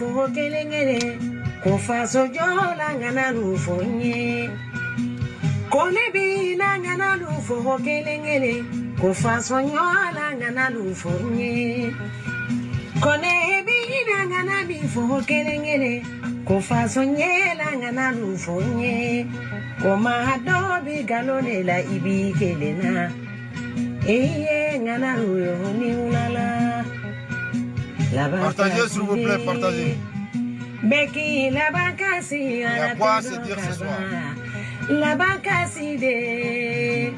lufo kelengere kofaso jola ngana lufo nye kone bi na ngana lufo kelengere kofaso nyola ngana lufo nye kone bi na ngana lufo kelengere kofaso nyela ngana lufo nye koma dobi galone la ibi kelena eye ngana ruyo ni ulala. Partagez s'il vous plaît, partagez. Becky la bacassi. Il y a quoi à se dire ce soir? La bacassi de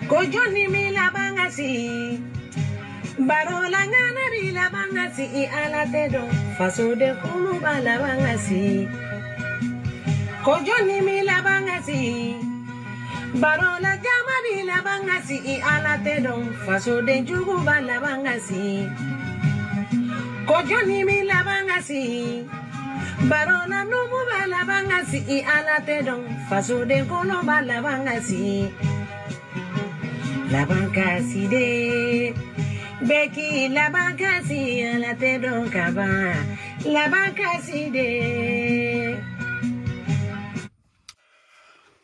Kojoni mi la bangasi Barola ngana bi la bangasi ala tedo faso de kuluba la bangasi Kojoni mi la bangasi Barola jamari la bangasi ala tedo faso de juguba la bangasi Kojoni mi la bangasi Barola nubu ba la bangasi ala tedo faso de kuluba la bangasi La bangasi de Becky la bangasi ala tedo kaba la bangasi de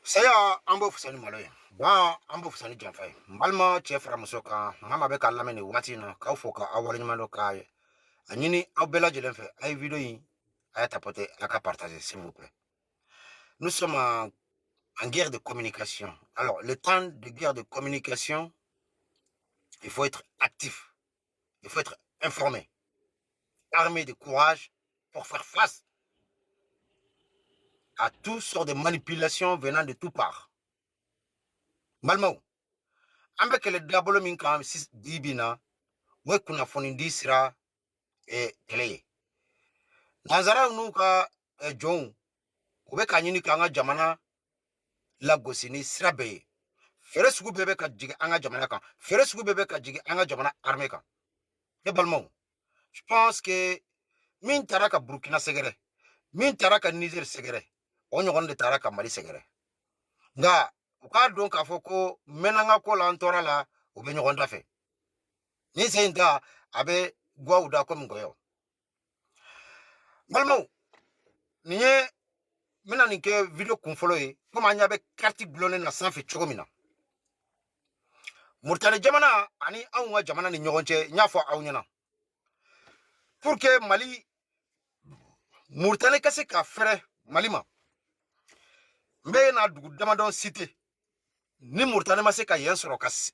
Saya ambo fusani maloye ba ambo fusani janfay mbalma chefra musoka mama be kala meni wati na ka foka awali mando kay anyini abela jelenfe ay vidéo yi ay tapoter aka partager s'il vous plaît. Nous sommes en guerre de communication. Alors le temps de guerre de communication, il faut être actif, il faut être informé, armé de courage pour faire face à toutes sortes de manipulations venant de toutes parts. Malmo, avec le diabolo minka sis dibina, moi kuna fonindi sira e tele. Nazara nuka John, ube kanyini kanga jamana la gosini sira be. Fere sugu bebe ka jigi anga jamana kan. Fere sugu bebe ka jigi anga jamana armée kan. Et Balmo, je pense que min taraka Burkina segere, min taraka Niger segere, onyogon de taraka Mali segere. Nga uka donc afoko menanga ko la antora la ube nyogon dafe. Ni seinta abe gwa uda ko ngoyo. Balmo, niye mina ninke video kunfolo yi, koma anya be karti glone na sanfe chogomina. Murtane jamana ani anwa jamana ni nyogonche nyafo awnyana. Pour que Mali Murtane kase ka fere Malima. Mbe na dugu damadon cité. Ni Murtane ma se ka yen soro kas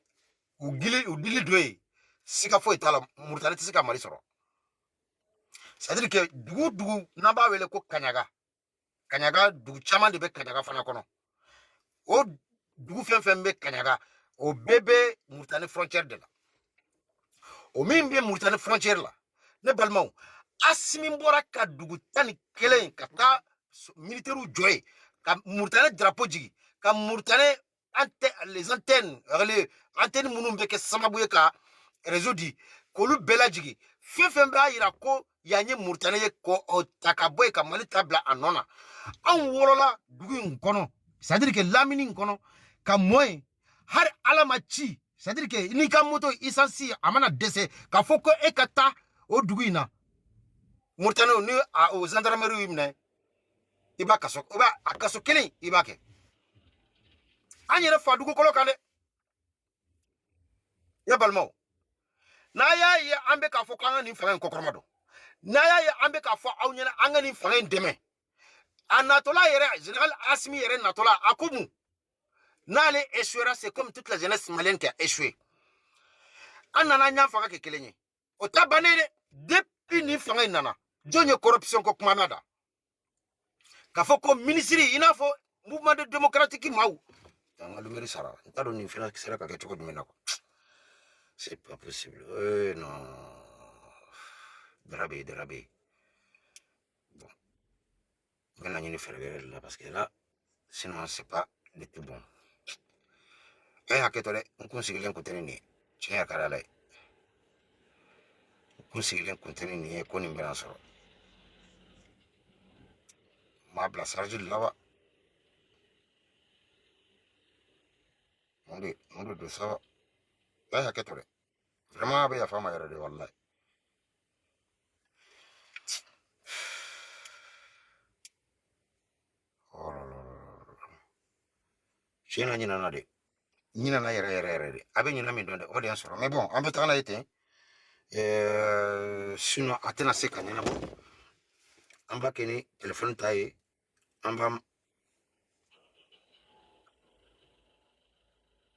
udili doye sika fo itala Murtane tise ka Mali soro. C'est-à-dire que dugu naba wele ko Kanyaga dugu chaman de be Kanyaga fana kono. O dugu fen be Kanyaga o bébé Murtane frontière de la. O min be Murtane frontière la. Ne balmao asimi mbora ka dugu tani kelen ka ta militaire joye ka Murtane drapeau jigi ka Murtane les antennes munum be ke samabuye ka réseau di ko lu bela jigi fefen ba ira ko yanye Murtane ye ko o takaboy ka Mali tabla anona an wolola dugu nkono c'est-à-dire que lamini nkono ka moy har alama chi c'est-à-dire que ni ka moto isansi amana dese ka foko ekata o dugu ina Murtane ni o gendarmerie yimne iba kaso akaso kelen iba ke anyere fa dugu kolo kande ya balmo na ya ye ambe ka fo kan ni fanga kokormado na ya ye ambe ka fo awnyana anga ni fanga ndeme anatola yere général Asmi yere natola akumu nale échouera c'est comme toute la jeunesse malienne qui a échoué anana nya fanga ke kelenye o tabanere depuis ni fanga nana jonye corruption ko kumanada ka fo ko ministry ina fo mouvement de démocratique maou tanga lumeri sara ntado ni fina kisera ka ketoko dumenako c'est pas possible non dérabé bon on a une faire là parce que là sinon c'est pas du tout bon et à ketole on consigne un contenu ni tiens kala là on consigne un contenu ni ko ni mbera soro ma place arjul là on de ça et à ketole vraiment be ya fama yara de wallahi tiena nyina na de nyina na yere abe nyina mi donde audience ro mais bon on peut travailler té sinon atena seka nyina bon on va keni téléphone taille on va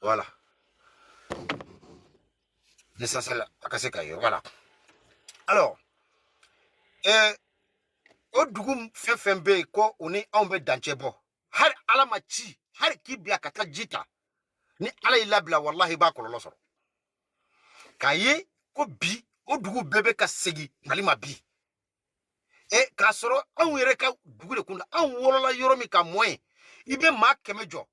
voilà l'essentiel akaseka yo voilà alors o dugum fefembe ko oni on be danchebo har ala machi har kibla kata jita ni ala ilabla wallahi ba ko losoro kaye ko bi o dugu bebe ka segi malima bi ka soro an yere ka dugu de kunda an wolola yoro mi ka moyen ibe ma kemejo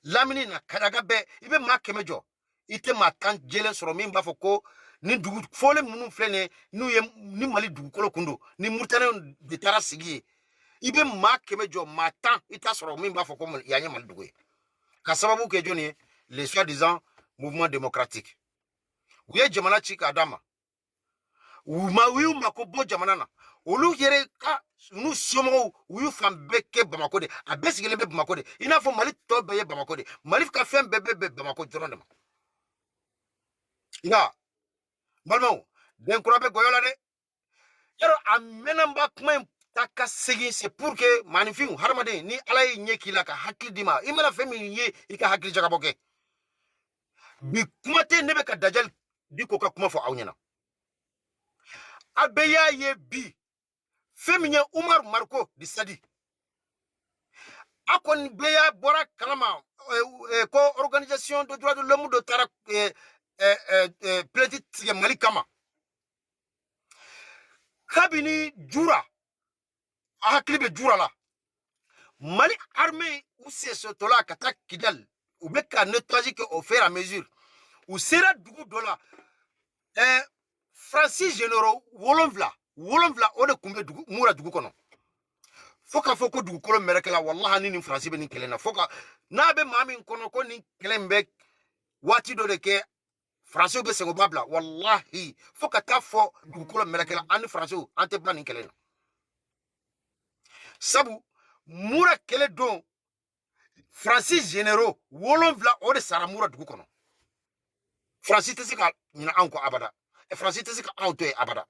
lamini na kadaga be ibe ma kemejo ite ma tan jelen soro min ba foko ni dugu fole munu flene ni mali dugu kolo kundo ni murtane de tara sigi ibe ma kemejo ma tan ita soro min ba foko yanye mali dugu ka sababu ke joni les soi-disant mouvement démocratique uye jamana chika adama wiu makobo jamana na olu yere ka nu somo wiu fambe ke Bamako de abesigele be Bamako de ina fo mali to be Bamako de mali ka fem be Bamako jorondema ina balmo den kurabe goyola de yaro amena mba kuma taka segi c'est pour que magnifique harmade ni alay nyekila ka hakli dima imana femi ye ika hakli jagaboke bi kuma te nebe ka dajal diko ka kuma fo awnyana abeya ye bi feminya Umar Marko di sadi akon beya bora kalama ko organisation de droits de l'homme de tara petit Mali kama kabini jura aklibe jura la Mali armée ou c'est ce tola kata Kidal ou beka nettoyer que au fur et à mesure ou sera dugu dola Francis Généraux wolonvla ode kumbe dugu mura dugu kono foka foko dugu kolo merekela wallahi ni France be ni kelena foka na be mami kono ko ni kelembe wati do de ke France be sengo babla wallahi foka ta fo dugu kolo merekela ani France ante plan ni kelena sabu mura kele don Francis Généraux wolonvla ode sara mura dugu kono Francis tesika nyina anko abada e Francis tesika auto abada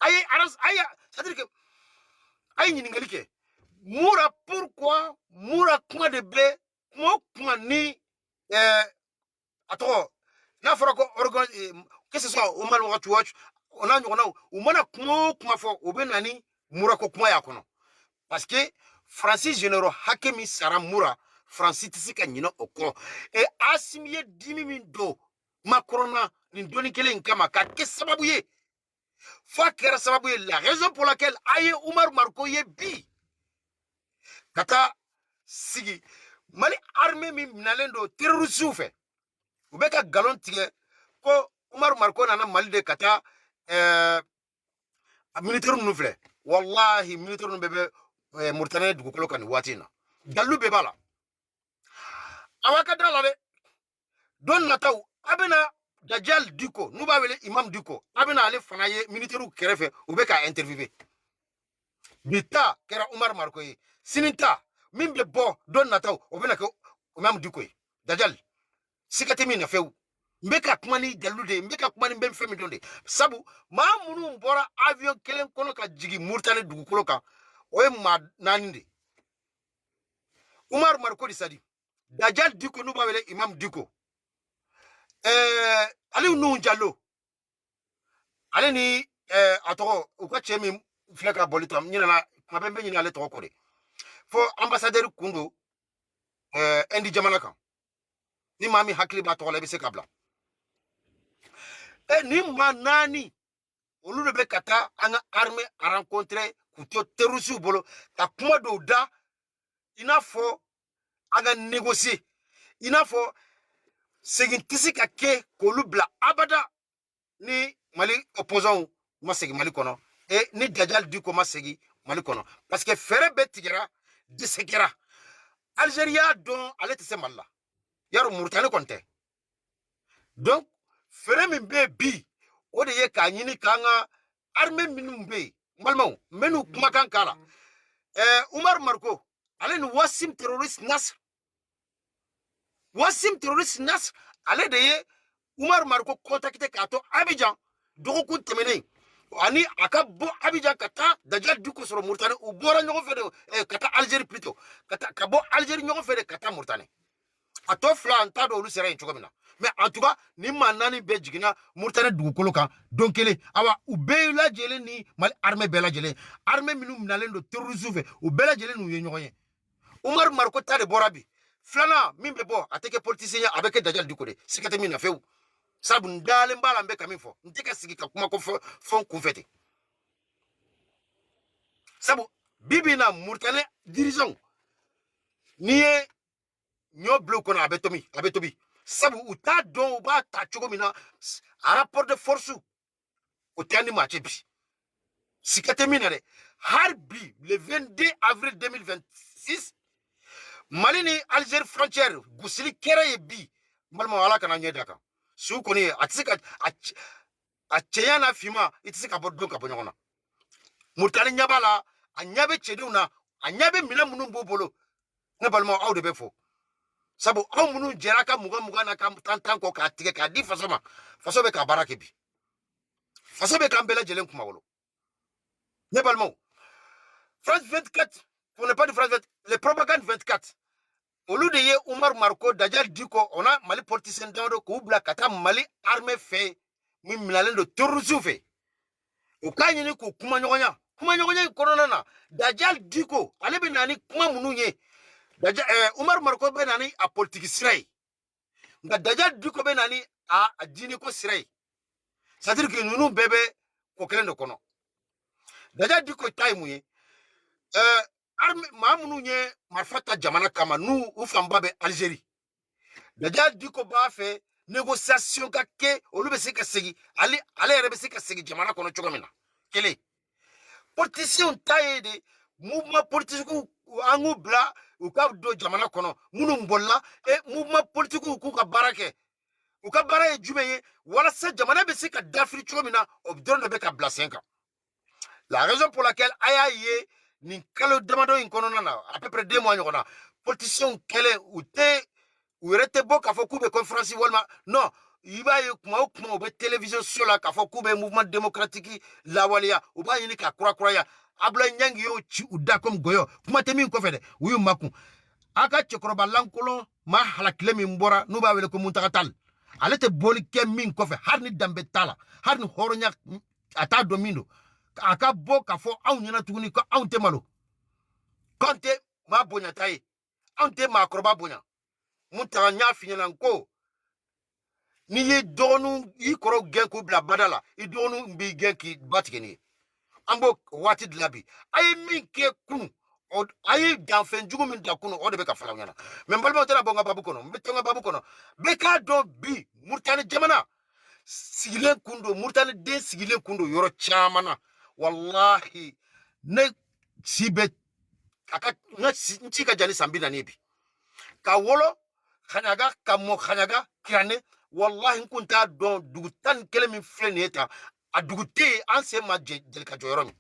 aye aras aye c'est-à-dire que aye nyingali ke mura pourquoi mura kuma de be kuma ni ato na fora ko organ que ce soit o mal watch on a ngona o mana kuma fo o be nani mura ko kuma ya kono parce que Francis Généraux hakemi sara mura Francis tisika nyina oko e asimiye dimi min do makrona ni doni kele nkama ka ke sababu ye fa kera sababu ye la raison pour laquelle aye Umar Marko ye bi kata sigi Mali armée mi nalendo terroriste fait ou beka galon tige ko Umar Marko nana Mali de kata militaire nu fle wallahi militaire nu bebe murtane dugu kolo kan watina dalu be bala awaka dala de don nataw abena Dajal Diko nuba wele imam Diko abena ale fana ye militaire kerefe ou beka interviewer bita kera Umar Marko ye sininta mimbe bo don nataw obena ko imam Diko ye Dajal sikate mi na few mbeka kumani dalude mbeka kumani mbem femi donde sabu ma munu mbora avion kelen kono ka jigi murtane dugu kolo ka oye ma naninde Umar Marko di sadi Dajal Diko nuba wele imam Diko ali nu jallo ali ni atoko uka chemi fleka bolito nyina na mabembe nyina ale toko kore fo ambassadeur kundo endi jamana kan ni mami hakli ba to lebe se kabla ni manani olu be kata anga armée a rencontrer kuto terroriste bolo ta kuma do da ina fo aga négocier ina fo segin tisika ke kolu bla abada ni Mali opposant masegi Mali kono et ni Dajal Diko masegi Mali kono parce que fere betigera de sekera Algérie don ale tese malla yaro Mauritanie konte donc fere min be bi o de ye ka nyini kanga armée minum be malmo menu kuma kan kala Umar Marko ale ni Wassim terroriste Nasr. Wassim terroriste Nasr ale de ye Umar Marko contacté kato Abidjan dogo kun temene ani aka bo Abidjan kata Dajjal Diko soro Mauritanie u bora ñogo fede kata Algérie plutôt kata kabo Algérie ñogo fede kata Mauritanie ato fla anta do lu sera en chogomina mais en tout cas ni manani be jigina Mauritanie dugukolo kan donkele awa u be la jele ni mal armée be la jele armée minum nalen do terrorisme fe u be la jele nu ye ñogo ye Umar Marko ta de borabi flana min be bo ateke politicien avec Dajjal Diko de sikate min na few sabu ndale mbala mbe kamin fo ntika sigi ka kuma ko fon kun fete sabu bibi na Mauritanie dirigeant niye nyo bloc kono abetobi sabu uta don ba ta chogo mina a rapport de force o tani match bi sikate mina de harbi le 22 avril 2026 Mali ni Algérie frontière gusili kere bi malma wala kana nyedaka su koni atsika a cheyana fima itisika bodon ka bonyona Mauritanie nyabala a nyabe cheduna a nyabe mina munum bobolo ne balma awde be fo sabu aw munu jeraka muga na kam tantan ko ka tige ka di faso be ka barake bi faso be ka mbela jelen kuma wolo ne balma France 24 pour ne pas de France 24 les propagandes 24 au lieu de ye Umar Marko Dajjal Diko on a Mali politicien dans ko bla kata Mali armée fait mi milalen de terrorisme fait o kanyi ni ko kuma nyonya korona na Dajjal Diko ale be nani kuma mununye Umar Marko be nani a politique sirai nga Dajjal Diko be nani a dini ko sirai c'est-à-dire que nous bébé ko kelen de kono Dajjal Diko time ye arme mamunu nye marfata jamana kama nu ufamba be Algérie Dajjal Diko ba fait négociation ka ke olube se ka segi ale rebe se ka segi jamana kono chogomina kele politicien taye de mouvement politique angu bla u ka do jamana kono munu mbolla e mouvement politique ku ka barake u ka bara e jumeye wala sa jamana be se ka dafri chogomina obdon de be ka bla 5 ans la raison pour laquelle ayaye ni kalo demando in kono na à peu près 2 mois nyona politicien kele ou rete bo ka fo kube conférence walma non iba ye kuma be télévision sur la ka fo kube mouvement démocratique la walia ou ba yini ka kura ya abla nyangi yo ci uda comme goyo kuma temi ko fede uyu maku aka chekoroba lankolo ma halakle mi mbora no ba wele ko muntakatal alete boli ke min ko fe harni dambe tala harni horonya ata domino aka bo ka fo aw nyina tuguni ko aw te malo konte ma bonya tay aw te ma kroba bonya muntaka nya finyana ko ni ye donu yi koro gen ko bla badala i donu mbi gen ki batigeni ambo wati dlabi ay min ke kun o ay danfen jugu min da kuno o de be ka fala nyana men balmo tela bonga babu kono mbetonga babu kono be ka do bi Mauritanie jamana sigilen kundo Mauritanie de sigilen kundo yoro chamana wallahi ne sibe aka nchika jani sambina nibi ka wolo khanyaga ka mo khanyaga kirane wallahi nkunta don dugutan kele min fleneta adugute anse ma jel ka joyoro mi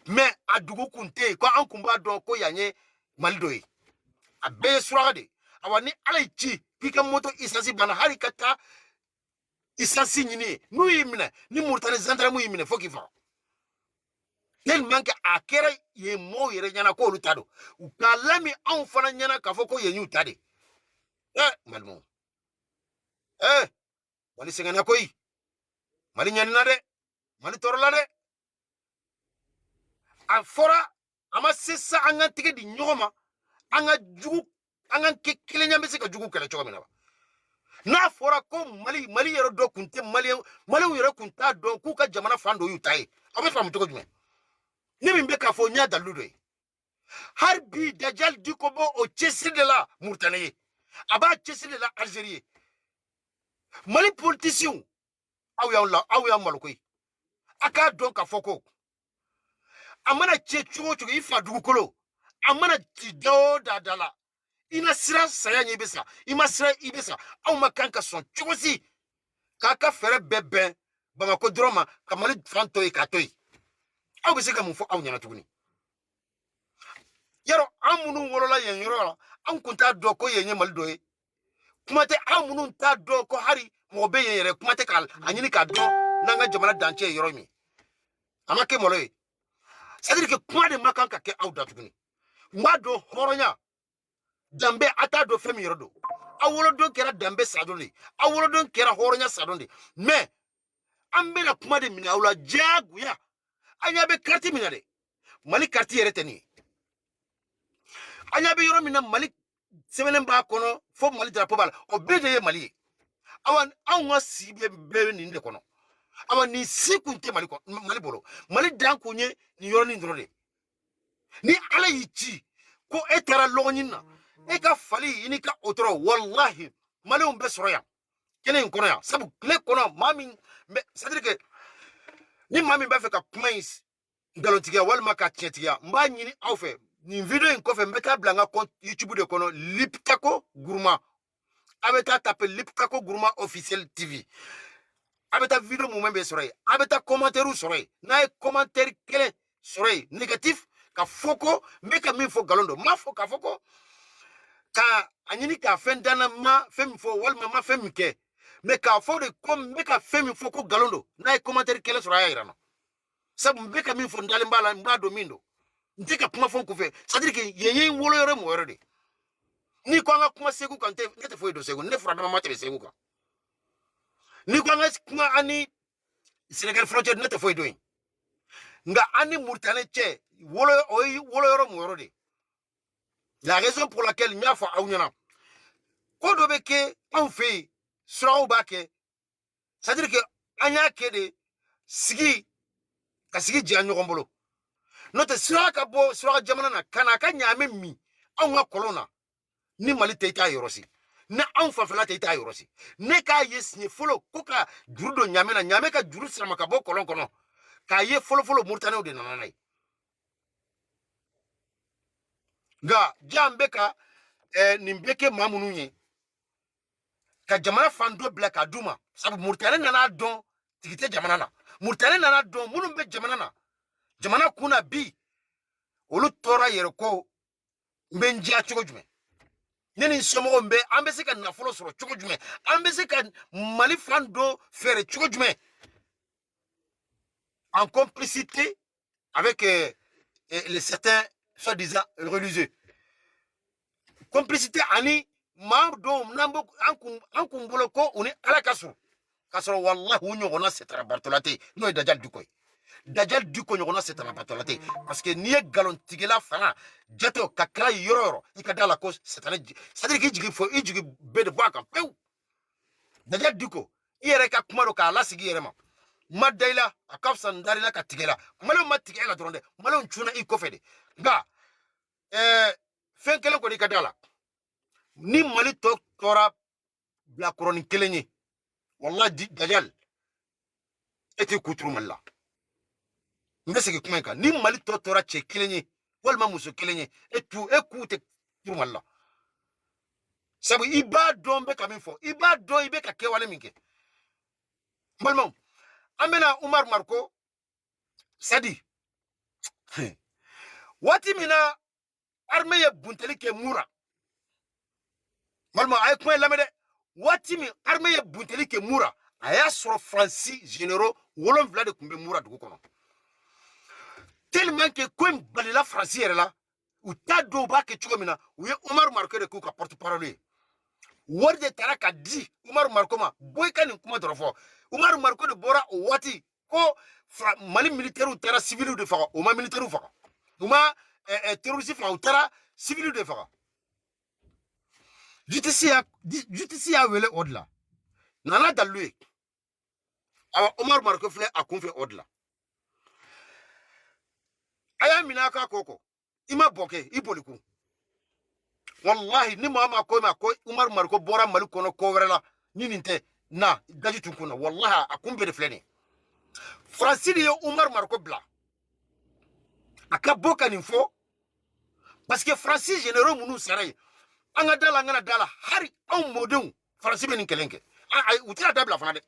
mais adugu kunte ko an kumba don ko yanye maldoyi abe surade awani alaichi pika moto isasi bana harikata isasi nyini nu yimne ni Mauritanie zandra mu yimne fokifa tellement que akere ye mo yere nyana ko lutado ukalami an fana nyana ka foko ye nyutade malmo wali sengana koy mali nyanina de mali torla de a fora ama sessa anga tike di nyoma anga jugu anga kele nyambe se ka jugu kele chogomina ba na fora ko mali yero do kunte mali yero kunta do ku ka jamana fando yutai abe fam to ko jume ni mbe ka fo nya daludo harbi Dajjal Diko bo o chesri de la Mauritanie aba chesri de la Algérie mali politicien aw ya malokoi aka don ka foko amana chechuo chugo ifa dugukolo amana tido dadala ina sira saya nyebesa ima sira ibesa aw makanka son chugosi kaka fere bebe bamako droma kamali fanto e katoy aw bese ka mufo aw nyana tuguni yaro amunu wolola yen yoro an kunta do ko yenye maldo e kumate amunu ta do ko hari mo be yere kumate kal anyini ka do nanga jamana danche yoro mi amake molo e c'est-à-dire que kuma de makan ka ke awda tuguni ngado horonya dambe ata do femi yoro do awolo do kera dambe sadonde awolo do kera horonya sadonde mais ambela kuma de mina awla jaguya anya be karti mina de mali karti yere teni anya be yoro mina mali semenen ba kono fo mali drapeau bala o bede mali awan anwa sibe be ni de kono awan ni sikunte mali ko mali bolo mali dan kunye ni yoro ni ndrode ni ala yici ko etara lognina e ka fali ini ka otro wallahi mali on be soroya kenen kono ya sabu le kono mami c'est-à-dire que ni mami ba fe ka points galontiga wal maka tietiga mba nyini awfe ni video en kofe mbeta blanga compte YouTube de kono Liptako Gourma abeta taper Liptako Gourma officiel TV abeta video mo membe soroy abeta commentaire soroy na e commentaire kele soroy négatif ka foko meka min fo galondo ma fo ka foko ka anyini ka fendana ma fem fo wal ma fem ke me ka fo de kom meka fem fo ko galondo na e commentaire kele soroy irano sabu meka min fo ndale mbala mbado mindo ndika kuma fon kufe c'est-à-dire que yeye wolo yore mo yore de ni ko nga kuma segu kan te nete fo do segu ne fura dama mate segu kan ni ko nga kuma ani Sénégal frontière nete fo do nga ani Mauritanie che wolo yore mo yore de la raison pour laquelle nya fa awnyana ko do be ke on fait sura ba ke c'est-à-dire que anya ke de sigi ka sigi janyo gombolo note siraka bo siraka jamana na kana ka nyame mi anwa kolona ni mali teita yorosi na anfa fala teita yorosi ne ka yesni folo koka jurudo nyame na nyame ka juru sirama ka bo kolon kono ka ye folo Mauritanie de nananai ga jambe ka nimbeke mamunu nye ka jamana fando black aduma sabu Mauritanie nana don tigite jamana na Mauritanie nana don munun be jamana na jamana kuna bi olu tora yere ko mbe njia chogo jume neni somo mbe ambese ka na folo soro chogo jume ambese ka mali fando faire chogo jume en complicité avec les certains soi-disant religieux complicité ani mamdo nambo ankum bolo ko uni ala kasu kasoro wallahi unyo na setra bartolate no dajal dukoy dajal duko nyogona setana batolate parce que niye galon tigela fana jato kakra yororo ikadala ko setana c'est-à-dire que jigi fo ijigi bede baka pew dajal duko yere ka kumaro ka la sigi yere ma madaila akafsa ndarila ka tigela malo matigela dronde malo nchuna iko fede nga fenkele ko ikadala ni mali to tora la koroni kelenyi wallahi dajal eti kutru malla ndese kuma ka ni mali to tora che kilenye walma muso kilenye ekute turmalla sabu iba dombe kamin fo iba do ibe ka ke wale minke malmam amena Umar Marko sadi wati mina armeye bunteli ke mura malmam ay kuma lamede wati mi armeye bunteli ke mura aya soro Francis généraux wolon vla de kumbe mura dugu kono tellement que comme balila français là ou ta do ba ke chugomina ou Omar Marko de ku ka porte-parole worde taraka di Omar Marko ma boy kan kuma dorofo Omar Marko de bora o wati ko mali militaire ou tara civil de fa o ma militaire ou fa o ma terroriste fa ou tara civil de fa justicia wele odla nana dalwe awa Omar Marko fle akonfe odla aya minaka koko ima boke ipoliku wallahi ni mama ko Umar Marko bora mali kono ko werela ni ninte na daji tunkuna wallahi akumbe de fleni Francine yo Umar Marko bla aka boka ninfo parce que Francis généraux munu saray anga dala ngana dala hari on modon Francine ben kelenke ay utira dabla fana de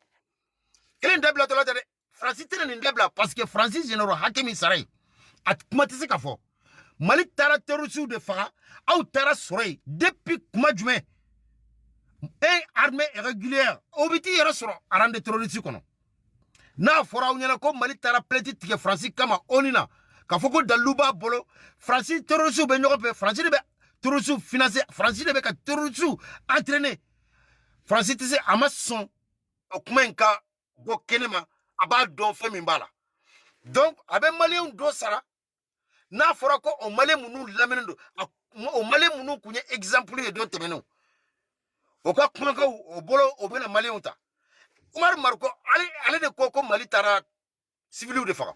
kelen dabla to la de Francis tene ni dabla parce que Francis généraux hakimi saray at kuma tisi ka fo Mali tara terroriste de faga aw tara soroy depuis kuma jumɛn armée régulière o biti yɛrɛ sɔrɔ aran de terroriste kɔnɔ n'a fɔra aw ɲɛna ko Mali tara plainte tigɛ Faransi kama ONU na k'a fɔ ko dalilu b'a bolo Faransi terroriste bɛ ɲɔgɔn fɛ Faransi de bɛ terroriste financer Faransi de bɛ ka terroriste entraîner Faransi tɛ se a ma sɔn o kuma in ka bɔ kɛnɛma a b'a dɔn fɛn min b'a la donc a bɛ maliyɛnw dɔ sara n'a fɔra ko o maliyɛn minnu lamɛnnen don o maliyɛn minnu kun ye exemple ye don tɛmɛnenw o ka kumakanw o bolo o bɛna maliyɛnw ta Umar Marko ale de ko Mali taara civiliw de faga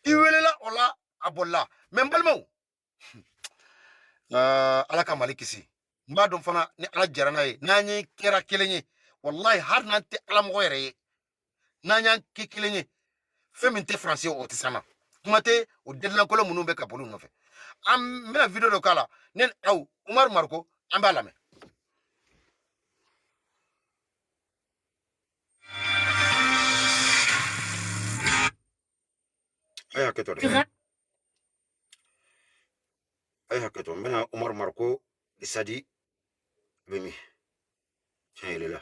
i welela o la a bolila mais n balimaw ala ka Mali kisi n b'a dɔn fana ni ala jara n'a ye n'an ye kɛra kelen ye wallahi hali n'an tɛ alamɔgɔ yɛrɛ ye n'an y'an kɛ kelen ye fɛn min tɛ Faransi ye o tɛ s'an na kuma tɛ o delilankolo minnu bɛ ka boli u nɔfɛ an bɛna video dɔ k'a la ne ni aw Umar Marko an b'a lamɛn. Ayi hakɛto dɛ ayi hakɛto n bɛna Umar Marko Isadi bɛ min tiɲɛ yɛrɛ la.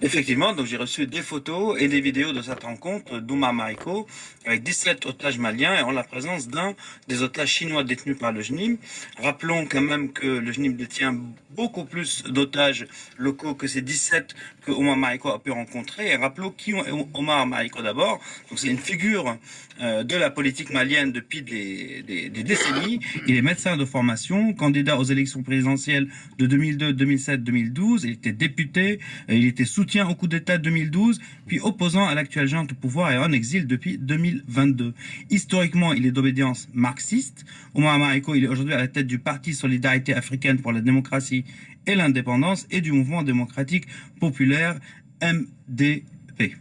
Effectivement, donc j'ai reçu des photos et des vidéos de cette rencontre d'Oumar Mariko avec 17 otages maliens et en la présence d'un des otages chinois détenus par le JNIM. Rappelons quand même que le JNIM détient beaucoup plus d'otages locaux que ces 17 que Oumar Mariko a pu rencontrer. Et rappelons qui est Oumar Mariko d'abord. Donc c'est une figure de la politique malienne depuis des décennies. Il est médecin de formation, candidat aux élections présidentielles de 2002, 2007, 2012. Il était député, il était soutien au coup d'État 2012, puis opposant à l'actuelle junte au pouvoir et en exil depuis 2022. Historiquement, il est d'obédience marxiste. Oumar Mariko, il est aujourd'hui à la tête du Parti Solidarité Africaine pour la démocratie et l'indépendance et du mouvement démocratique populaire MDP.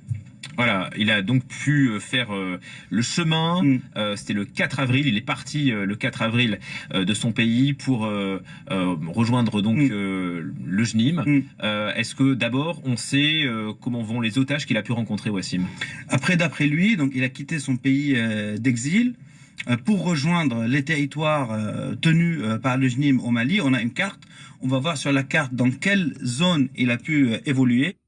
Voilà, il a donc pu faire le chemin, c'était le 4 avril, il est parti le 4 avril de son pays pour rejoindre donc le JNIM. Est-ce que d'abord on sait comment vont les otages qu'il a pu rencontrer, Wassim? D'après lui, donc il a quitté son pays d'exil pour rejoindre les territoires tenus par le JNIM au Mali. On a une carte, on va voir sur la carte dans quelle zone il a pu évoluer.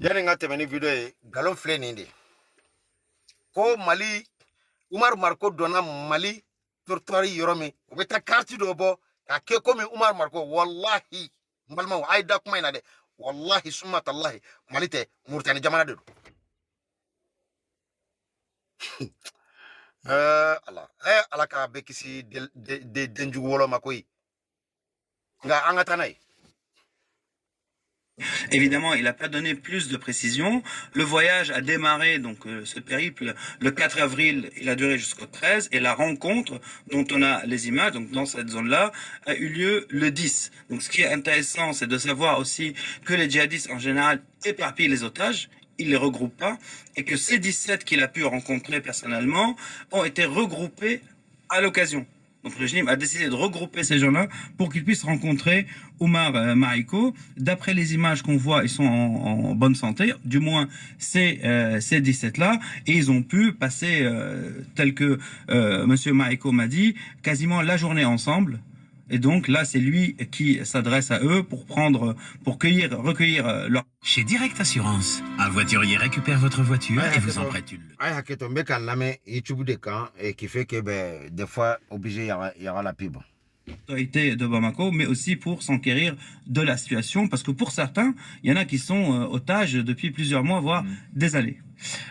Yani nga tɛmɛni video ye galon filɛ nin de ko Mali Umar Marko donna Mali territoire yɔrɔ min u bɛ taa carte dɔ bɔ k'a kɛ komi Umar Marko wallahi n balimaw a ye da kuma in na dɛ wallahi summa tallahi Mali tɛ Mauritanie jamana de don ala k'a bɛ kisi denjugu wɔlɔ ma koyi nka an ka taa n'a ye. Évidemment, il n'a pas donné plus de précisions. Le voyage a démarré, donc ce périple, le 4 avril, il a duré jusqu'au 13, et la rencontre, dont on a les images, donc dans cette zone-là, a eu lieu le 10. Donc ce qui est intéressant, c'est de savoir aussi que les djihadistes, en général, éparpillent les otages, ils ne les regroupent pas, et que ces 17 qu'il a pu rencontrer personnellement ont été regroupés à l'occasion. Donc le JNIM a décidé de regrouper ces gens-là pour qu'ils puissent rencontrer Oumar Mariko. D'après les images qu'on voit, ils sont en bonne santé, du moins ces 17-là, et ils ont pu passer, tel que Monsieur Mariko m'a dit, quasiment la journée ensemble. Et donc là, c'est lui qui s'adresse à eux pour recueillir leur... Chez Direct Assurance, un voiturier récupère votre voiture et vous en prête une. Aïe, tombé quand la main YouTube des camps et qui fait que des fois obligé il y aura la pub. Autorité de Bamako, mais aussi pour s'enquérir de la situation, parce que pour certains, il y en a qui sont otages depuis plusieurs mois, voire des années.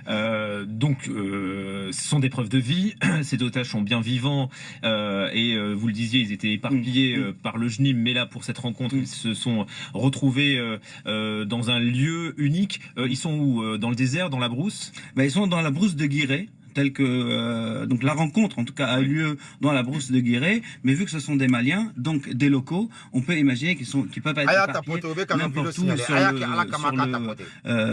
Ce sont des preuves de vie. Ces otages sont bien vivants et vous le disiez, ils étaient éparpillés par le JNIM, mais là pour cette rencontre, ils se sont retrouvés dans un lieu unique. Ils sont où? Dans le désert, dans la brousse? Ils sont dans la brousse de Guiré. Tel que donc la rencontre en tout cas a eu lieu dans la brousse de Guiré, mais vu que ce sont des Maliens, donc des locaux, on peut imaginer qu'ils peuvent être éparpillés n'importe où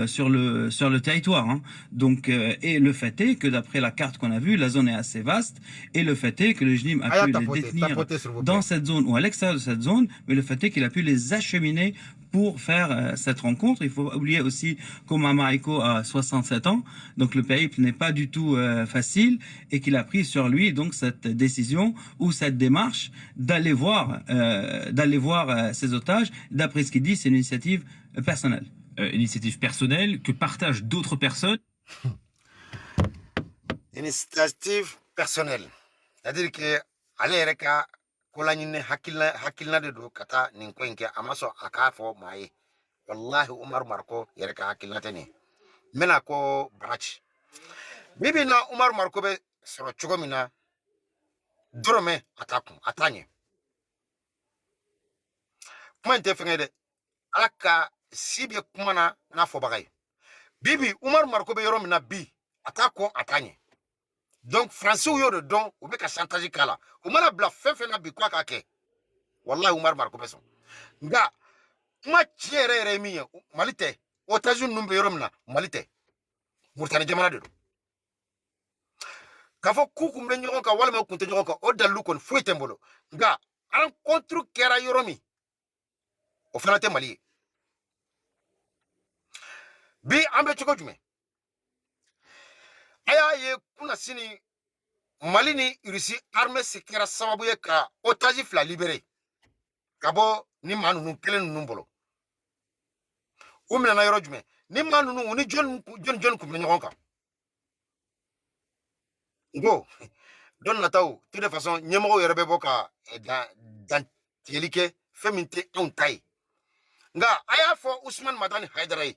sur le territoire. Hein. Donc et le fait est que d'après la carte qu'on a vue, la zone est assez vaste, et le fait est que le JNIM a pu les détenir dans cette zone ou à l'extérieur de cette zone, mais le fait est qu'il a pu les acheminer pour faire cette rencontre. Il faut oublier aussi qu'Omama Aiko a 67 ans, donc le périple n'est pas du tout facile et qu'il a pris sur lui donc cette décision ou cette démarche d'aller voir ses otages. D'après ce qu'il dit, c'est une initiative personnelle. Initiative personnelle que partagent d'autres personnes. Initiative personnelle. C'est-à-dire que ale yɛrɛ ka kolaɲini hakilina de do ka taa nin ko in kɛ a ma sɔn a k'a fɔ maa ye wallahi Umaru Marko yɛrɛ ka hakilina tɛ nin n bɛna ko baraci bibi na Umaru Marko bɛ sɔrɔ cogo min na dɔrɔmɛ a t'a kun a t'a ɲɛ kuma in tɛ fɛngɛ dɛ ala ka si bɛ kuma na n'a fɔbaga ye bibi Umaru Marko bɛ yɔrɔ min na bi a t'a kɔ a t'a ɲɛ. Donc français y'o de dɔn u bɛ ka chantage k'a la u mana bila fɛn fɛn na bi k'a k'a kɛ wallahi Umaru Marko bɛ sɔn nka kuma tiɲɛ yɛrɛ yɛrɛ ye min ye Mali tɛ otage ninnu bɛ yɔrɔ min na Mali tɛ Muritani jamana de don k'a fɔ k'u kun bɛ ɲɔgɔn kan walima u kun tɛ ɲɔgɔn kan o dalilu kɔni foyi tɛ n bolo nka rencontre kɛra yɔrɔ min o fana tɛ Mali ye bi an bɛ cogo jumɛn a y'a ye kunasini Mali ni Russie armée si kɛra sababu ye ka otage fila libéré ka bɔ ni maa ninnu kelen ninnu bolo u minɛna yɔrɔ jumɛn ni maa ninnu u ni jɔn kun bɛ ɲɔgɔn kan n ko don nataw de toute façon ɲɛmɔgɔw yɛrɛ bɛ bɔ ka dantigɛli kɛ fɛn min tɛ anw ta ye nka a y'a fɔ Usmane Madani Haidara ye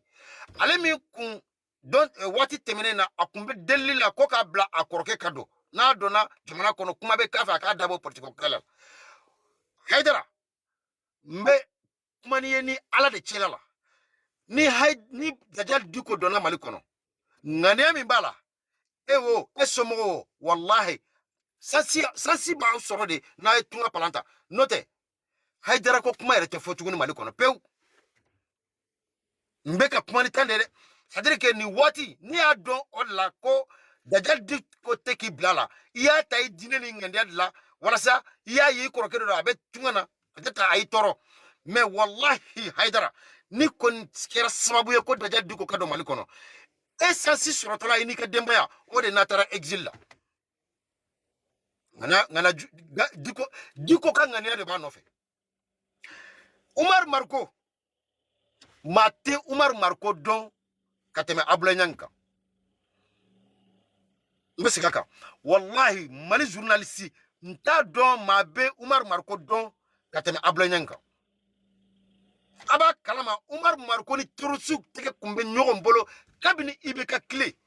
ale min kun don waati tɛmɛnen na a kun bɛ delili la ko k'a bila a kɔrɔkɛ ka don n'a donna jamana kɔnɔ kuma bɛ k'a fɛ a k'a dabɔ politique kɛlɛ la Haidara n bɛ kuma ni ye ni ala de cɛla la ni Dajjal Diko donna Mali kɔnɔ ŋaniya min b'a la e wo e somɔgɔw wo wallahi sansi b'aw sɔrɔ de n'a ye tunga palan ta n'o tɛ Haidara ko kuma yɛrɛ tɛ fɔ tuguni Mali kɔnɔ pewu n bɛ ka kuma ni tan de dɛ c'est-à-dire que ni waati ni y'a dɔn o de la ko Dajjal Diko tɛ k'i bila la i y'a ta i diinɛ ni ŋaniya de la walasa i y'a ye i kɔrɔkɛ dɔ a bɛ tunga na peut-être a y'i tɔɔrɔ mais wallahi Haidara ni kɔni kɛra sababu ye ko Dajjal Diko ka don Mali kɔnɔ e sansi sɔrɔtɔla i n'i ka denbaya o de n'a taara exil la ŋana Diko ka ŋaniya de b'a nɔfɛ Umaru Marko maa tɛ Umaru Marko dɔn ka tɛmɛ Abulaye Ɲangi kan n bɛ segin a kan wallahi Mali journaliste n t'a dɔn maa bɛ Umaru Marko dɔn ka tɛmɛ Abulaye Ɲangi kan a b'a kalama Umaru Marko ni terroriste tɛgɛ kun bɛ ɲɔgɔn bolo kabini IBK tile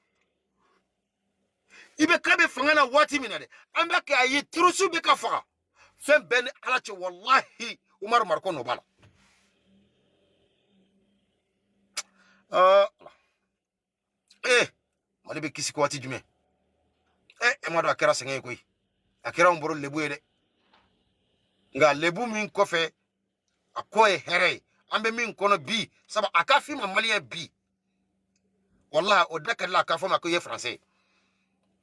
IBK bɛ fanga na waati min na dɛ an b'a kɛ a ye terroriste bɛ ka faga fɛn bɛɛ ni ala cɛ wallahi Umaru Marko nɔ b'a la Mali bɛ kisi waati jumɛn e ma dɔn a kɛra sɛgɛn ye koyi a kɛra anw bolo lebu ye dɛ nka lebu min kɔfɛ a ko ye hɛrɛ ye an bɛ min kɔnɔ bi sabu a k'a f'i ma maliyɛn bi wallahi o da ka di la a k'a fɔ ma ko i ye français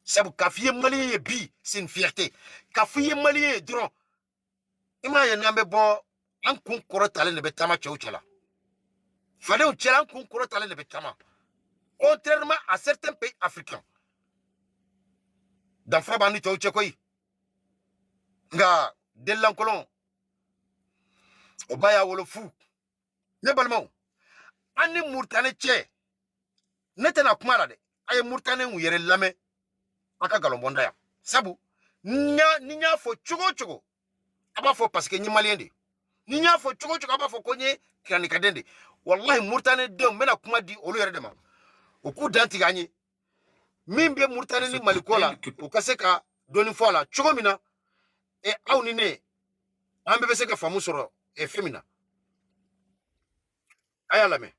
sabu k'a f'i ye maliyɛn ye bi c'est une fierté k'a f'i ye maliyɛn ye dɔrɔn i m'a ye n'an bɛ bɔ an kun kɔrɔtalen de bɛ taama cɛw cɛ la fadenw cɛla an kun kɔrɔtalen de bɛ taama contrairement à certains pays africains danfara b'an ni cɛw cɛ koyi nka delilankolon o ba y'a wolo fu ne balimaw an ni Muritani cɛ ne tɛna kuma la dɛ a ye Muritani yɛrɛ lamɛn a ka galonbɔnda yan sabu ni y'a fɔ cogo o cogo a b'a fɔ parce que n ye maliyɛn de ni y'a fɔ cogo o cogo a b'a fɔ ko n ye kiranikaden de wallahi Muritani denw n bɛna kuma di olu yɛrɛ de ma o k'u dan tigɛ an ye min bɛ Muritani ni Mali ko la o ka se ka dɔɔni fɔ a la cogo min na aw ni ne an bɛɛ bɛ se ka faamu sɔrɔ fɛn min na a y'a lamɛn.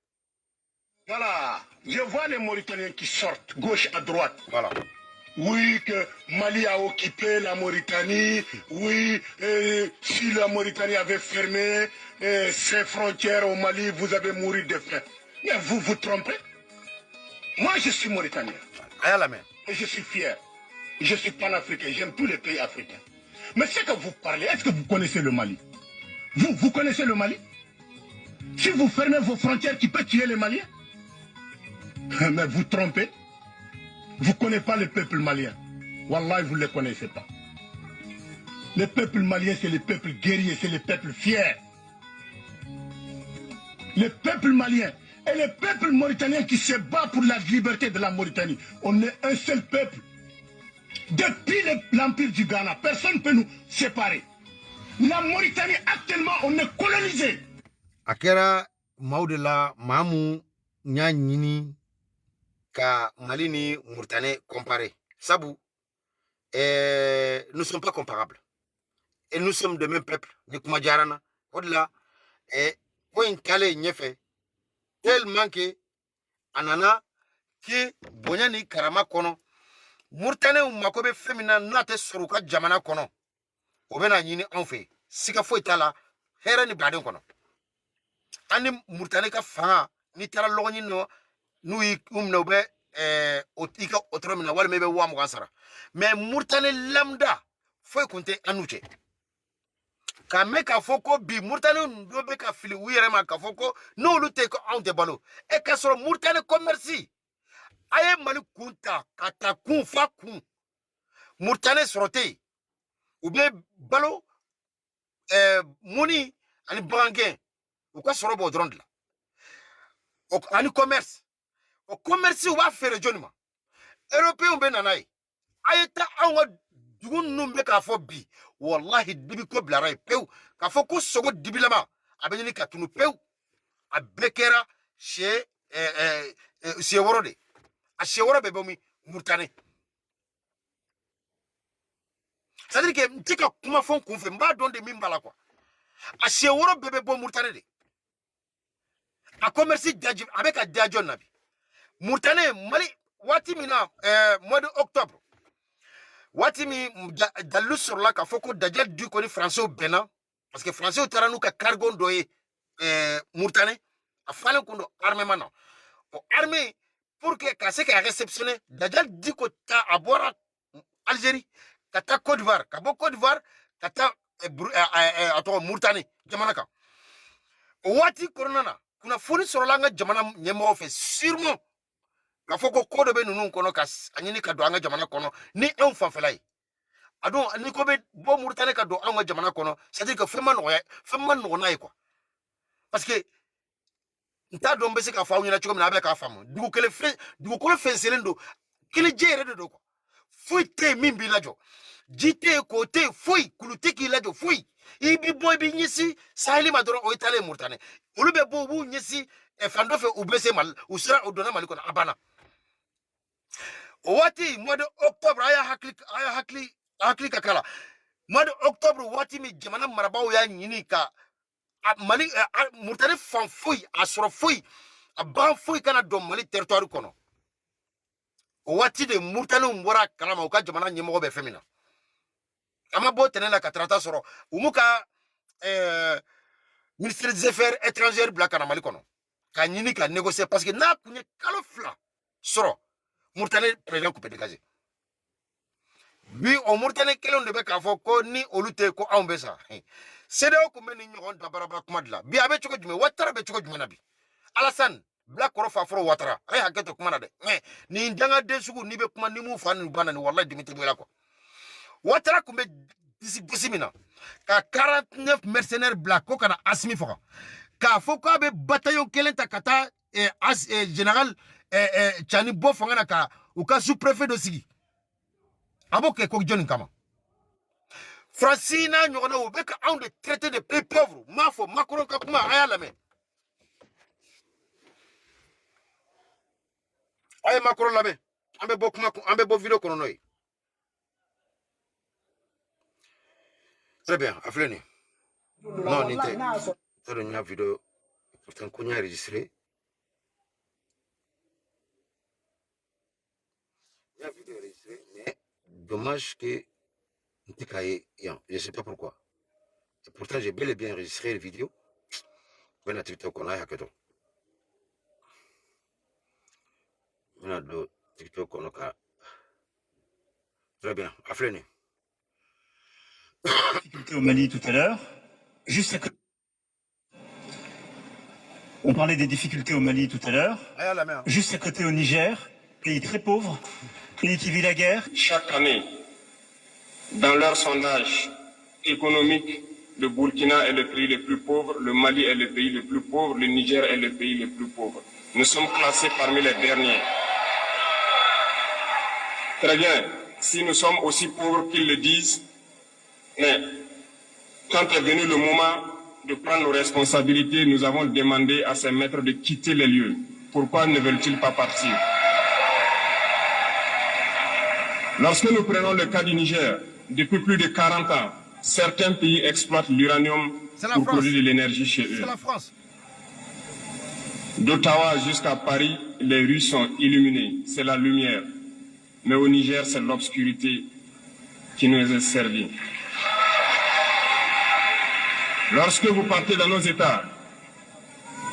Voilà, je vois les Mauritaniens qui sortent gauche à droite. Voilà. Oui, que Mali a occupé la Mauritanie. Oui, si la Mauritanie avait fermé ses frontières au Mali, vous avez mouru de faim. Mais vous vous trompez. Moi, je suis Mauritanien. Et je suis fier. Je suis panafricain. J'aime tous les pays africains. Mais ce que vous parlez, est-ce que vous connaissez le Mali? Vous connaissez le Mali? Si vous fermez vos frontières, qui peut tuer les Maliens? Mais vous trompez. Vous ne connaissez pas le peuple malien. Wallah, vous ne le connaissez pas. Le peuple malien, c'est le peuple guerrier, c'est le peuple fier. Le peuple malien et le peuple mauritanien qui se bat pour la liberté de la Mauritanie. On est un seul peuple. Depuis l'empire du Ghana, personne ne peut nous séparer. La Mauritanie, actuellement, on est colonisé. Akera Maudela Mamu Nyanyini Ka Malini Mauritanie comparé. Sabou, nous ne sommes pas comparables. Et nous sommes de même peuple. Nikumajarana. Au-delà, point calé nyefe. Tellement que Anana qui Bonyani Karama Kono. Mauritanie ou Makobe Femina Nate Soruka Jamana Kono. Obena Yini Enfe. Sika Foitala. Herani Badon Kono. Ani Mauritanie ka fanga. Ni tara logni no. Nous umnobe otika otromina wala mebe wa mwansara. Mais Mauritanie lambda. Faut compter anouche. Ka meka foko bi Mauritanie ndobe ka fili wiyerema ka foko no lute ko ante balo e ka soro Mauritanie commerce aye mali kunta kata kun fa kun Mauritanie sorote ou bien balo moni ani bangen ou ka soro bo drond la o ani commerce o commerce ou va faire jonima européen be nanai aye ta anwa dugun numbe ka fo bi wallahi dibi ko blaray pew ka fo ko sogo dibi lama abeni ka tunu pew abekera chez worode a chez woro be bomi Mauritanie. C'est-à-dire que m'tika kuma fon kun fe mba don de mimbala quoi a chez woro bebe bo Mauritanie de a commerce daji avec a dajon nabi Mauritanie mali wati mina mois de octobre Watimi dalu sur la ka foko dajal du koni français bena parce que français taranu ka cargo doye Mauritanie a falen kundo armée mana o armée pour que ka se ka réceptionner dajal du ko ta abora Algérie kata Côte d'Ivoire ka bo Côte d'Ivoire kata ato Mauritanie jamana ka wati corona kuna foni sur la nga jamana nyemo fait sûrement la foko kodo be nunu kono kas anyini ka do anga jamana kono ni en fanfelay adon ni ko be bo Mauritanie ka do anga jamana kono c'est-à-dire que fema no na quoi parce que nta do mbese ka fawu na chiko na be ka famu du ko le fenselendo kile jere de do quoi fui te mimbi lajo jite côté fui kulute ki lajo fui ibi boy bi nyisi sahili madoro o itale Mauritanie ulube bo bu nyisi e fandofe ubese mal usra odona maliko na abana. Wati mois de octobre aya hakli kakala mois de octobre wati mi jamana marabaw ya nyini ka Mali Mauritanie fan fouille asro fouille a ban fouille kana do Mali territoire kono wati de Mauritanie mbora kala ma ka jamana nyemo be femina ama bo tenela ka trata soro umuka ministre des affaires étrangères bla kana Mali kono ka nyini ka négocier parce que na kunye kalofla soro Mauritanie président coupé dégagé. Oui, au Mauritanie, quel on devait faire ko ni olute ko ambesa. C'est là où meni nyon dabarabra kumadla. Bi abe choko jume watara be choko jume nabi. Alassane black korofa fro watara. Ay haketo kumana de. Mais ni ndanga de sugu ni be kuma ni mu fan bana ni wallahi dimiti bola ko. Watara kumbe disimina. Ka 49 mercenaires black ko kana asmi foka. Ka foko be bataillon kelenta kata général Chani bo fangana ka ou ka sous-préfet de Sigi. Aboke ko Johnny Kama. Francina nyona ou beka on de traiter de plus pauvres. Mafo Macron ka kuma aya la me. Ay Macron la be. Ambe bo kuma ambe bo vidéo kono noy. Très bien, afleni. Non, nité. Ça donne une vidéo pourtant qu'on a enregistré. La vidéo enregistrée, mais dommage que je ne sais pas pourquoi. Et pourtant, j'ai bel et bien enregistré la vidéo. Ben à TikTok, on a un hackathon. On a deux TikTok, on a. Très bien, à flâner. Difficulté au Mali tout à l'heure. Juste à côté. On parlait des difficultés au Mali tout à l'heure. Juste à côté au Niger, pays très pauvre, pays qui vit la guerre. Chaque année, dans leur sondage économique, le Burkina est le pays le plus pauvre, le Mali est le pays le plus pauvre, le Niger est le pays le plus pauvre. Nous sommes classés parmi les derniers. Très bien, si nous sommes aussi pauvres qu'ils le disent, mais quand est venu le moment de prendre nos responsabilités, nous avons demandé à ces maîtres de quitter les lieux. Pourquoi ne veulent-ils pas partir? Lorsque nous prenons le cas du Niger, depuis plus de 40 ans, certains pays exploitent l'uranium pour produire de l'énergie chez eux. C'est la France. D'Ottawa jusqu'à Paris, les rues sont illuminées, c'est la lumière. Mais au Niger, c'est l'obscurité qui nous est servie. Lorsque vous partez dans nos États,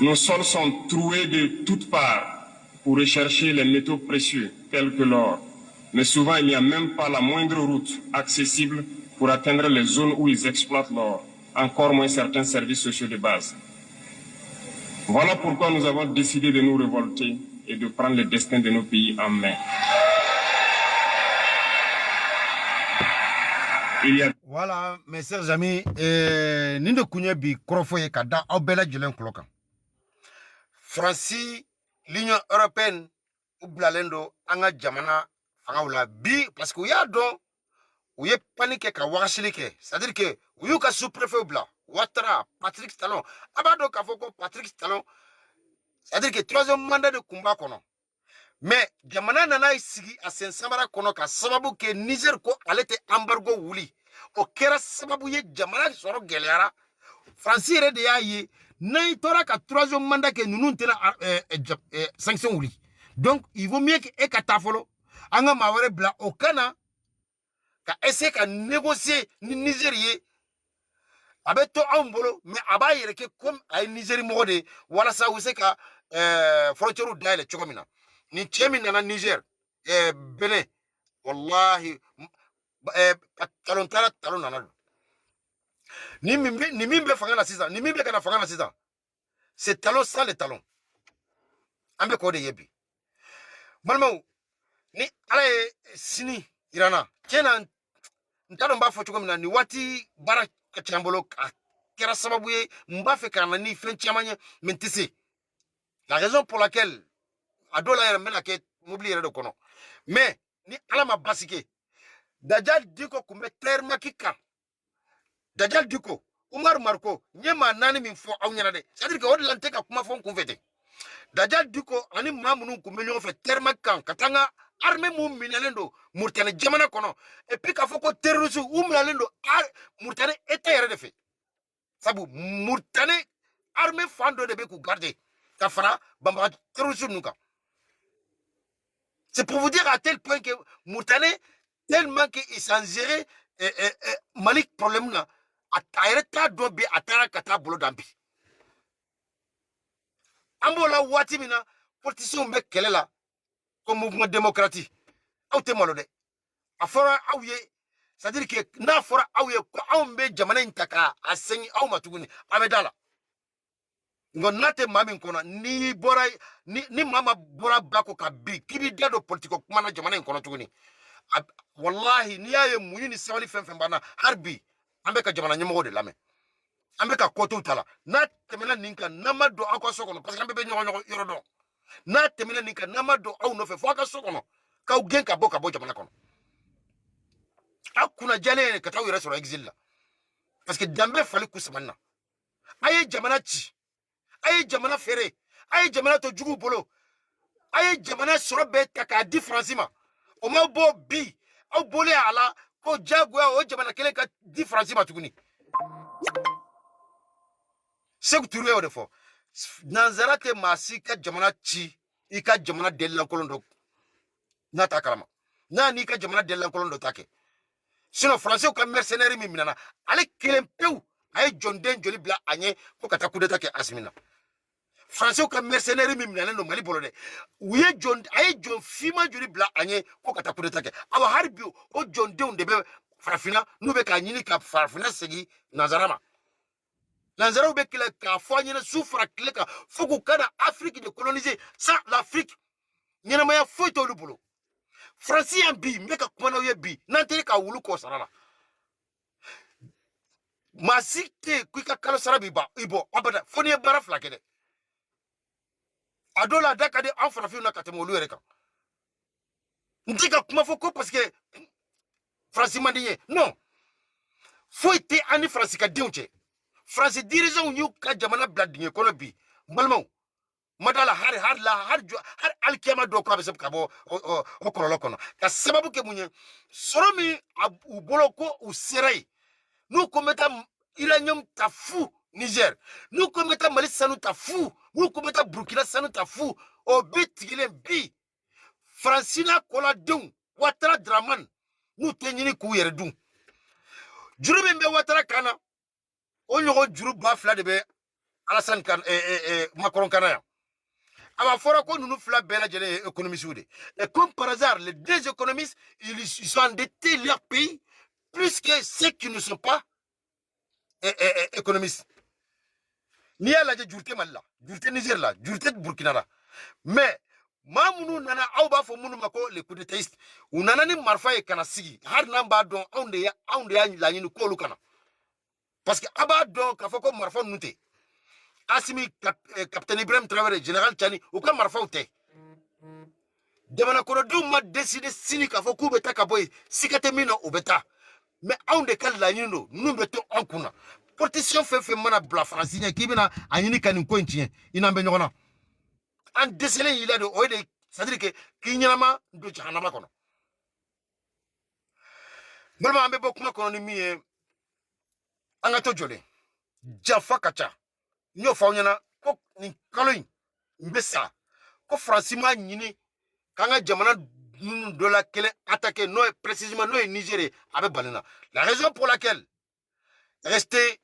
nos sols sont troués de toutes parts pour rechercher les métaux précieux tels que l'or. Mais souvent, il n'y a même pas la moindre route accessible pour atteindre les zones où ils exploitent l'or, encore moins certains services sociaux de base. Voilà pourquoi nous avons décidé de nous révolter et de prendre le destin de nos pays en main. Voilà, mes chers amis, Nindo Kounyebi, Krofoye Kada, Obela Djelen Klokan. Francie, l'Union Européenne, Ublalendo, Anga Jamana, Fangaoula, Bi, parce qu'il y a donc, où il y a paniqué, c'est-à-dire que, où il y a sous-préfet Ubla, Ouattara, Patrick Talon, Abado Kafoko, Patrick Talon, c'est-à-dire que troisième mandat de combat kono. Mais jamana nana isigi a sensambara kono ka sababu ke Niger ko alete embargo wuli o kera sababu ye jamana soro geliara Franci re de yayi nay tora ka troisième mandat ke nunu tena sanction wuli. Donc il vaut mieux que e ka tafolo anga mawere bla okana ka essayer ka négocier ni Nigérier abeto ambolo mais aba yere ke comme ay Nigérie mode wala sa wuse ka frontière daile chokomina ni chemi na Niger Benin wallahi talon nana ni mimbe fangana sisa ni mimbe kana fangana sisa c'est talon sans les talons ambe ko de yebi malmo ni ala sini irana kena ntalo mba fo chokomina ni wati bara kachambolo kera sababu ye mba fe kana ni fenchiamanye mentisi la raison pour laquelle adola yera mena ke mobili yera do kono mais ni ala ma basike Dajal diko kumbe terma kika Dajal diko Umar Marco nyema nani min fo aw nyana de c'est-à-dire que odlante ka kuma fon konfete Dajal diko ani mamunu kumbe nyo fe terma kan katanga armée mu minalendo murtane jamana kono et puis ka foko terroriste minalendo murtane était yera de fait sabu murtane armée fando de be ku garder ka fara bamba terroriste nuka. C'est pour vous dire à tel point que Mourtane, tellement qu'il s'en gérait, Malik problème là, à Taïreta Dobi, à Tarakata Bolodambi. Ambola Watimina, politicien mec qu'elle est là, comme mouvement démocratique. Aouté malode. Afora Aouye, c'est-à-dire que na fora Aouye, Aoumbe Jamana Intaka, à Seigne Aoumatougouni, Amedala. Ngonate mami nkona ni bora ni mama bora bako kabi kibi dado politiko kumana jamana nkona tuguni wallahi ni yaye muyini sawali fembana harbi ambeka jamana nyemo de lame ambeka koto tala na temela ninka namado akwa sokono parce que ambebe nyoko yorodo na temela ninka namado au no fe foka sokono ka ugenka boka bo jamana kono akuna jale ka taw yere exil la parce que dambe fali kusamana aye jamana ci aye jamana fere aye jamana to jugu bolo aye jamana soro be taka di francima o ma bo bi o bolé ala ko jago o jamana kele ka di francima tuguni c'est que tu o de fo nanzarate masika jamana ci ika jamana della kolondo na takalama na ni ka jamana della kolondo take sinon français ko mercenaire mi minana ale kelempeu aye jonden joli bla anye ko kata kudeta ke asmina français ko mercenaire mi minana no Mali bolo de uye jon aye jon fima joli bla anye ko kata kudeta ke awa harbi o jonde on de be farafina no be ka nyini ka farafina segi nazarama Lanzaro be kila ka foanyena soufra kleka foku kana Afrique de coloniser ça l'Afrique nyena maya foito lu bulu Franci en bi meka kumana ye bi nantere ka wulu ko sarala masite kuika kala sarabi ba ibo abada foni e bara flakede adola dakade en frafi na katemo lu ereka ndika kuma foko parce que Franci mandiye non faut été ani Franci ka deunche France dirigeant ñu ka jamana bladinge kono bi mbalmo madala har alkema do ko abesep kabo o kololo kono ka sababu ke munye soromi u boloko u serei nous kometa iranium tafu Niger nous kometa Mali sanu tafu nous kometa Burkina sanu tafu o betigile bi Francina kola dun Ouattara Draman nous tenyini ku yere dun jurube mbe Ouattara kana on y juru ba fla de be Alassane kan Macron kanaya aba fora ko nous fla bela jele économie soudé et comme par hasard les deux économistes ils sont endettés leur pays plus que ceux qui ne sont pas économistes ni ala je jurte malla jurte Niger la jurte Burkina la mais mamunu nana awba fo munu mako les coups d'état ou nana ni marfa e kana sigi har namba don onde ya la ni ko lu kana parce que abadon ka foko marfa nute asimi capitaine Ibrahim Traoré général Tchani ou ka marfa ute demana kono du ma décider sini ka foko beta ka boy sikate mino obeta mais onde kal la nindo nous beto ankuna protection fait mana bla francine ki bina anini kanin ko ntien ina be nyona en déceler il a de oide c'est-à-dire que ki nyama do jahanama kono balma ambe bokuma kono ni mi anga to jole jafa kacha nyo fawnyana ko ni kaloin mbesa ko francima nyini kanga jamana de la kele attaqué non précisément non Niger avec Balena la raison pour laquelle rester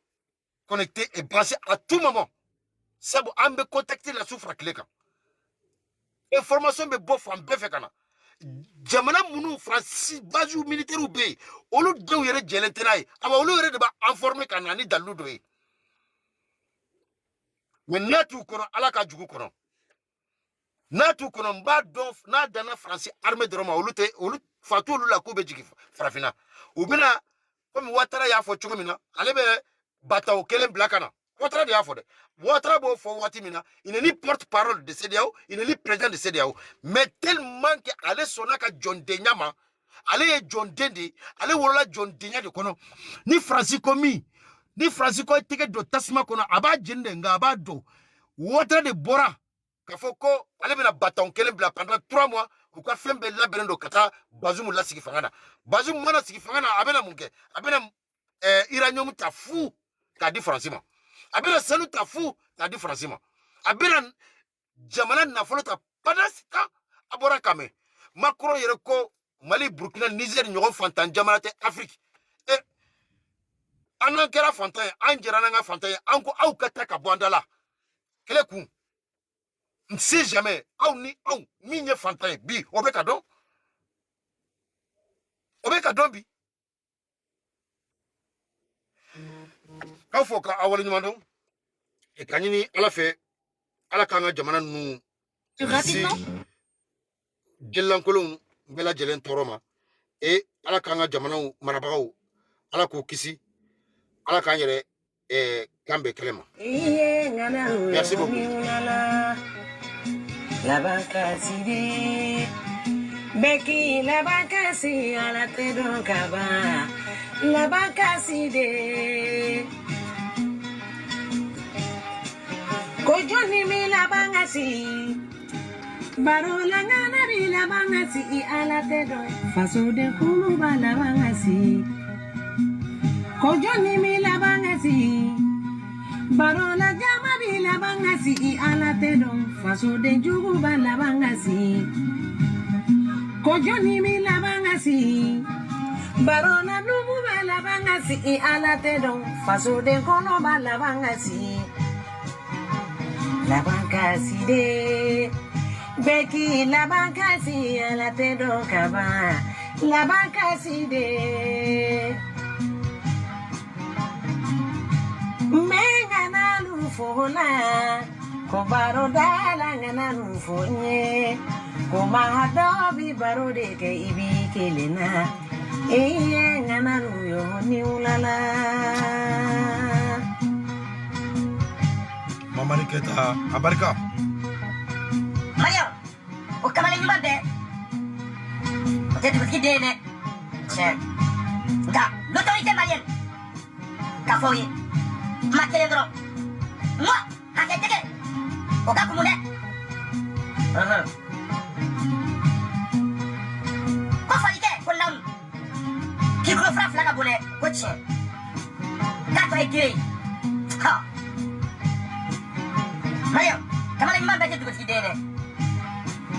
connecté et branché à tout moment ça vous ambe contacter la soufra kleka information be bof en befekana jamana munu Francis baju militaire ou be olu dew yere jelentenay aba olu yere de ba informer kanani dalu doy mais natu kono alaka jugu kono natu kono mba don na dana Francis armée de Roma olu te olu fatu olu la ko be jigi farafina ubina comme Ouattara ya fo chugumina alebe bataw kelen blakana Ouattara ya fo de Ouattara bo fo watimina il n'est ni porte-parole de CEDEAO il n'est ni président de CEDEAO mais tellement que ale sonaka John Denyama ale John Dendi ale wolola John Denya de kono ni Francisco mi ni Francisco tike do tasma kono aba jende nga aba do Ouattara de bora kafoko ale bena bataw kelen bla pendant 3 mois ou ka fembe la benendo kata Bazoum la sigi fangana Bazoum mana sigi fangana abena munke abena iranium tafu ka di francima abena sanu tafu ka di francima abena jamana na folo ta padasita abora kame Macron yere ko Mali Burkina Niger nyogo fantan jamana te Afrique e anan kera fantan anjera nga fantan anko au kata ka bondala kele ku on ne sait jamais au minye fantan bi obeka don bi ka fo ka awali nyumando e kanyini ala fe ala kanga jamana nu rapidement jelankolon bela jelen toroma e ala kanga jamana marabagaw ala ko kisi ala kan yere kambe kelema merci beaucoup la banca si Becky la banca si ala te don kaba la banca si de Kojoni mi la banca si Baro la ngana mi la banca si ala te don faso de kulu ba la banca si Kojoni mi la banca si Baro la jama mi la banca si ala te don faso de jugu ba la banca si Kojoni mi la banca si Baro la nubu ba la banca si ala te don faso de kono ba la banca si La banca si de Becky la banca si ala te don kaba la banca si de Mengana nufola, kobaro dala ngana nufonye, komahadobi barode ke ibi kelena, ngana nuyo ni ulala. Mamari Keta, Abarika. Mario, o kamale nyumande. Peut-être vous guidez, c'est l'autorité malienne. Kafoyi, Makelendro. Moi, Haketeke, Okakumune. Kofalike, Kolam. Qui gros frappe la gabone, coach. Kato et ha. Mario, kamale nyumande peut-être vous guidez.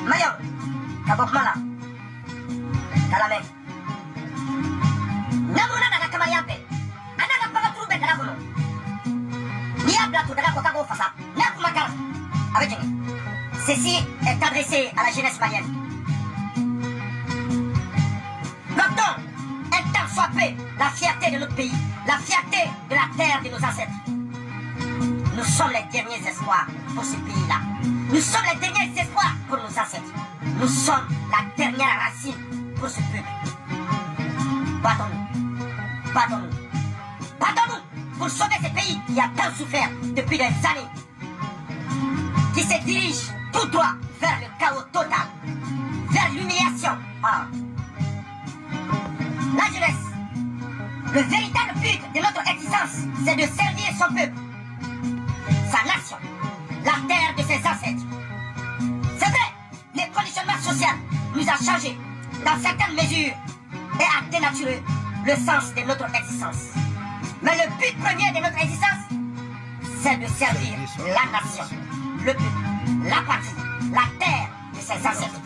Mario, Kabok Mala. Kalame. Namuna daga kamariape. Anaga paga turube daga kono. Niabla tu daga kokago fasa. Naku makar. Avec ceci est adressé à la jeunesse malienne. Notons, un temps soit peu, la fierté de notre pays, la fierté de la terre de nos ancêtres. Nous sommes les derniers espoirs pour ce pays-là. Nous sommes les derniers espoirs pour nos ancêtres. Nous sommes la dernière racine pour ce peuple. Battons-nous. Battons-nous. Battons-nous pour sauver ce pays qui a tant souffert depuis des années. Qui se dirige tout droit vers le chaos total. Vers l'humiliation. Ah. La jeunesse. Le véritable but de notre existence, c'est de servir son peuple. Sa nation. La terre de ses ancêtres. C'est vrai, les conditionnements sociaux nous ont changé dans certaines mesures et a dénaturé le sens de notre existence. Mais le but premier de notre existence, c'est de servir la nation, le peuple, la patrie, la terre de ses ancêtres.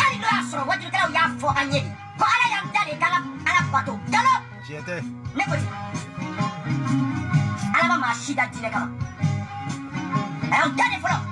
Allez, nous avons dit que nous avons fait un yéli. Pour aller en terre de galop, à la bateau, galop. J'y étais. N'écoutez. À la maman, Chida dit les galop. Et on donne les follow.